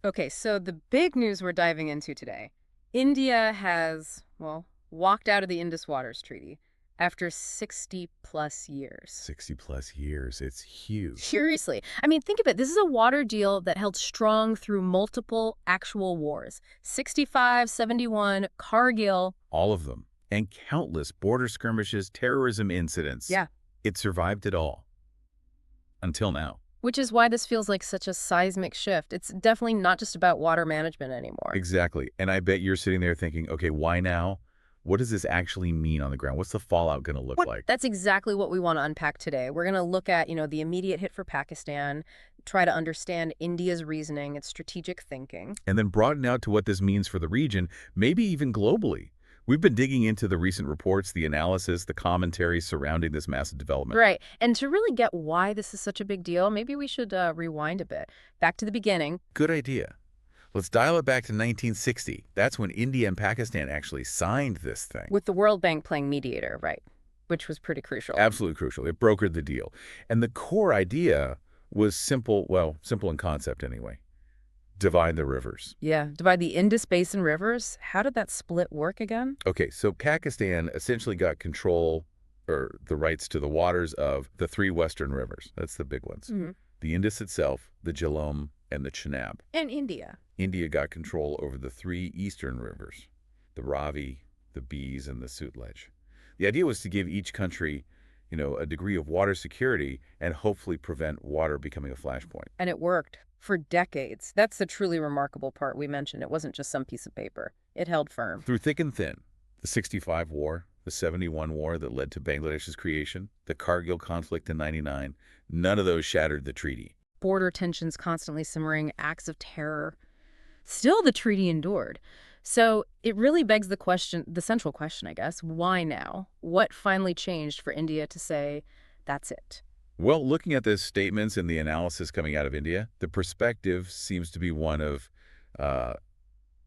Okay, so the big news we're diving into today. India has, well, walked out of the Indus Waters Treaty after 60 plus years. 60 plus years. It's huge. Seriously. I mean, think of it. This is a water deal that held strong through multiple actual wars. 65, 71, Kargil. All of them. And countless border skirmishes, terrorism incidents. Yeah. It survived it all. Until now. Which is why this feels like such a seismic shift. It's definitely not just about water management anymore. Exactly. And I bet you're sitting there thinking, okay, why now? What does this actually mean on the ground? What's the fallout going to look like? That's exactly what we want to unpack today. We're going to look at, the immediate hit for Pakistan, try to understand India's reasoning, its strategic thinking. And then broaden out to what this means for the region, maybe even globally. We've been digging into the recent reports, the analysis, the commentary surrounding this massive development. Right. And to really get why this is such a big deal, maybe we should rewind a bit. Back to the beginning. Good idea. Let's dial it back to 1960. That's when India and Pakistan actually signed this thing. With the World Bank playing mediator, right? Which was pretty crucial. Absolutely crucial. It brokered the deal. And the core idea was simple, well, simple in concept anyway. Divide the rivers. Yeah. Divide the Indus Basin rivers. How did that split work again? Okay, so Pakistan essentially got control or the rights to the waters of the three western rivers. That's the big ones. The Indus itself, the Jhelum, and the Chenab. And India. India got control over the three eastern rivers, the Ravi, the Beas, and the Sutlej. The idea was to give each country, a degree of water security and hopefully prevent water becoming a flashpoint. And it worked for decades. That's the truly remarkable part we mentioned. It wasn't just some piece of paper. It held firm. Through thick and thin, the 65 war, the 71 war that led to Bangladesh's creation, the Kargil conflict in 99, none of those shattered the treaty. Border tensions constantly simmering, acts of terror. Still, the treaty endured. So it really begs the question, the central question, I guess, why now? What finally changed for India to say, that's it? Well, looking at the statements and the analysis coming out of India, the perspective seems to be one of uh,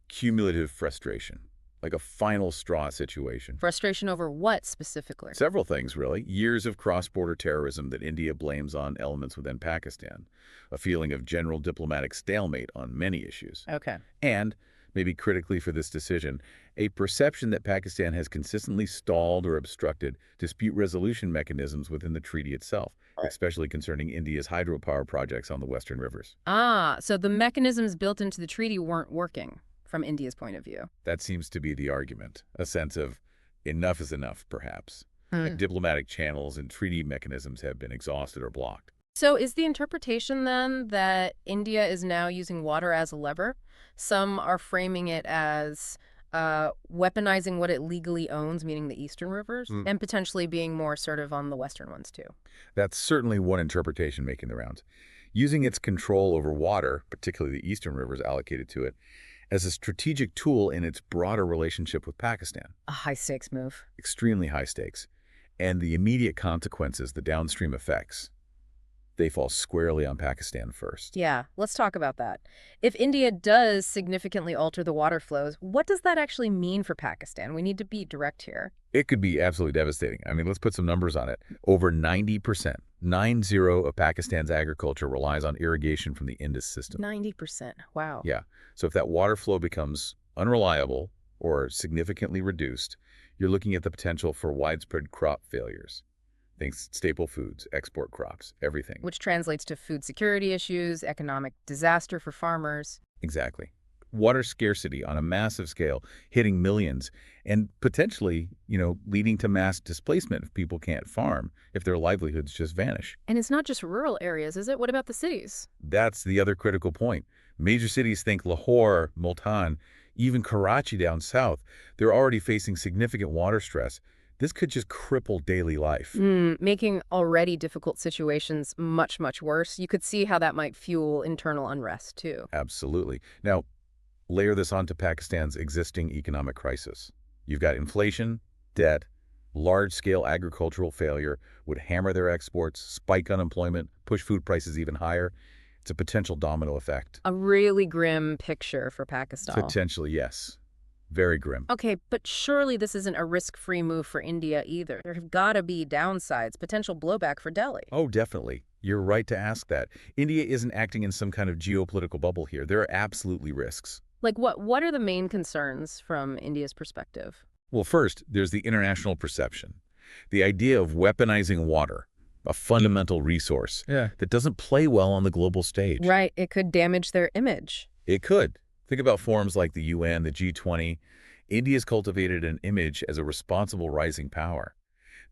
cumulative frustration, like a final straw situation. Frustration over what specifically? Several things, really. Years of cross-border terrorism that India blames on elements within Pakistan, a feeling of general diplomatic stalemate on many issues. Okay. And, maybe critically for this decision, a perception that Pakistan has consistently stalled or obstructed dispute resolution mechanisms within the treaty itself, especially concerning India's hydropower projects on the western rivers. Ah, so the mechanisms built into the treaty weren't working from India's point of view. That seems to be the argument, a sense of enough is enough, perhaps. Hmm. Diplomatic channels and treaty mechanisms have been exhausted or blocked. So is the interpretation then that India is now using water as a lever? Some are framing it as weaponizing what it legally owns, meaning the eastern rivers, and potentially being more assertive on the western ones too. That's certainly one interpretation making the rounds. Using its control over water, particularly the eastern rivers allocated to it, as a strategic tool in its broader relationship with Pakistan. A high-stakes move. Extremely high stakes. And the immediate consequences, the downstream effects, they fall squarely on Pakistan first. Yeah, let's talk about that. If India does significantly alter the water flows, what does that actually mean for Pakistan? We need to be direct here. It could be absolutely devastating. I mean, let's put some numbers on it. Over 90%, 90 of Pakistan's agriculture relies on irrigation from the Indus system. 90%. Wow. Yeah. So if that water flow becomes unreliable or significantly reduced, you're looking at the potential for widespread crop failures. Things, staple foods, export crops, everything. Which translates to food security issues, economic disaster for farmers. Exactly. Water scarcity on a massive scale, hitting millions, and potentially, leading to mass displacement if people can't farm, if their livelihoods just vanish. And it's not just rural areas, is it? What about the cities? That's the other critical point. Major cities, think Lahore, Multan, even Karachi down south, they're already facing significant water stress. This could just cripple daily life. Making already difficult situations much, much worse. You could see how that might fuel internal unrest, too. Absolutely. Now, layer this onto Pakistan's existing economic crisis. You've got inflation, debt, large-scale agricultural failure would hammer their exports, spike unemployment, push food prices even higher. It's a potential domino effect. A really grim picture for Pakistan. Potentially, yes. Very grim. Okay, but surely this isn't a risk-free move for India either. There have got to be downsides, potential blowback for Delhi. Oh, definitely. You're right to ask that. India isn't acting in some kind of geopolitical bubble here. There are absolutely risks. Like what are the main concerns from India's perspective? Well, first, there's the international perception. The idea of weaponizing water, a fundamental resource that doesn't play well on the global stage. Right, it could damage their image. It could. Think about forums like the UN, the G20. India's cultivated an image as a responsible rising power.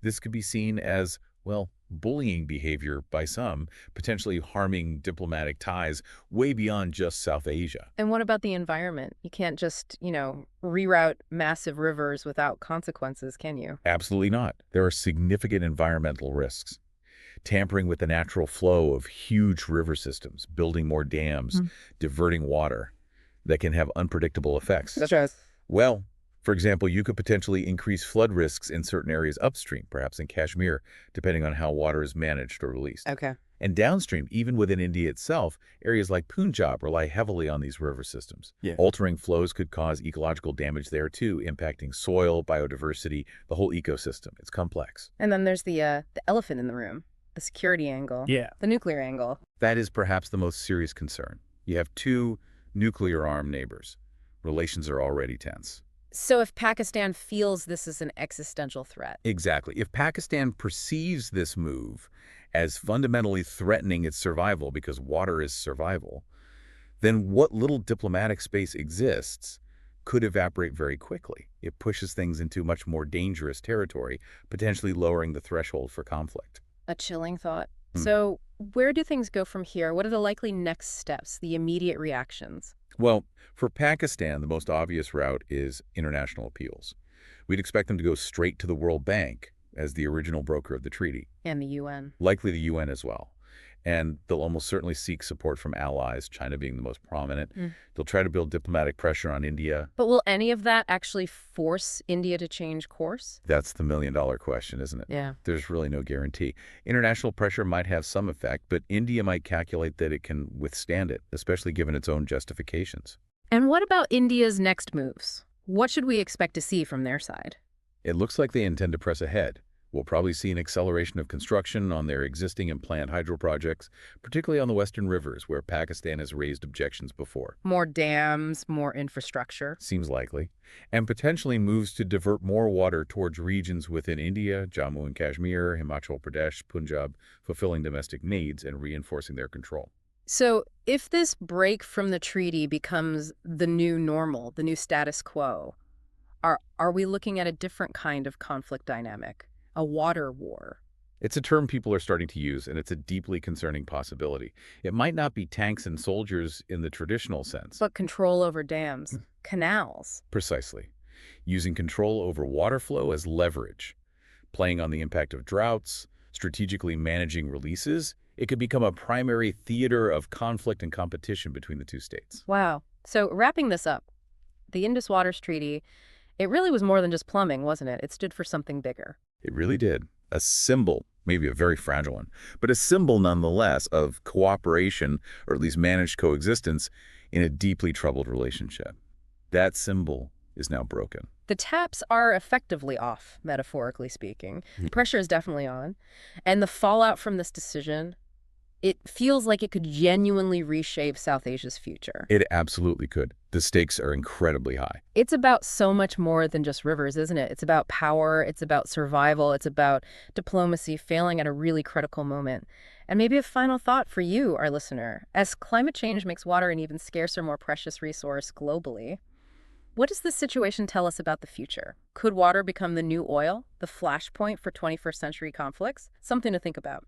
This could be seen as, well, bullying behavior by some, potentially harming diplomatic ties way beyond just South Asia. And what about the environment? You can't just, reroute massive rivers without consequences, can you? Absolutely not. There are significant environmental risks. Tampering with the natural flow of huge river systems, building more dams, diverting water that can have unpredictable effects. That's right. Well, for example, you could potentially increase flood risks in certain areas upstream, perhaps in Kashmir, depending on how water is managed or released. Okay. And downstream, even within India itself, areas like Punjab rely heavily on these river systems. Altering flows could cause ecological damage there too, impacting soil, biodiversity, the whole ecosystem. It's complex. And then there's the elephant in the room, the security angle, the nuclear angle. That is perhaps the most serious concern. You have two nuclear-armed neighbors. Relations are already tense. So if Pakistan feels this is an existential threat. Exactly. If Pakistan perceives this move as fundamentally threatening its survival because water is survival, then what little diplomatic space exists could evaporate very quickly. It pushes things into much more dangerous territory, potentially lowering the threshold for conflict. A chilling thought. So where do things go from here? What are the likely next steps, the immediate reactions? Well, for Pakistan, the most obvious route is international appeals. We'd expect them to go straight to the World Bank as the original broker of the treaty. And the UN. Likely the UN as well. And they'll almost certainly seek support from allies, China being the most prominent. They'll try to build diplomatic pressure on India. But will any of that actually force India to change course? That's the million-dollar question, isn't it? Yeah. There's really no guarantee. International pressure might have some effect, but India might calculate that it can withstand it, especially given its own justifications. And what about India's next moves? What should we expect to see from their side? It looks like they intend to press ahead. We'll probably see an acceleration of construction on their existing and planned hydro projects, particularly on the western rivers, where Pakistan has raised objections before. More dams, more infrastructure. Seems likely. And potentially moves to divert more water towards regions within India, Jammu and Kashmir, Himachal Pradesh, Punjab, fulfilling domestic needs and reinforcing their control. So if this break from the treaty becomes the new normal, the new status quo, are we looking at a different kind of conflict dynamic? A water war? It's a term people are starting to use, and it's a deeply concerning possibility. It might not be tanks and soldiers in the traditional sense. But control over dams, canals. Precisely. Using control over water flow as leverage, playing on the impact of droughts, strategically managing releases. It could become a primary theater of conflict and competition between the two states. Wow. So wrapping this up, the Indus Waters Treaty, it really was more than just plumbing, wasn't it? It stood for something bigger. It really did. A symbol, maybe a very fragile one, but a symbol nonetheless of cooperation, or at least managed coexistence, in a deeply troubled relationship. That symbol is now broken. The taps are effectively off, metaphorically speaking. The pressure is definitely on. And the fallout from this decision, it feels like it could genuinely reshape South Asia's future. It absolutely could. The stakes are incredibly high. It's about so much more than just rivers, isn't it? It's about power, it's about survival, it's about diplomacy failing at a really critical moment. And maybe a final thought for you, our listener. As climate change makes water an even scarcer, more precious resource globally, what does this situation tell us about the future? Could water become the new oil, the flashpoint for 21st century conflicts? Something to think about.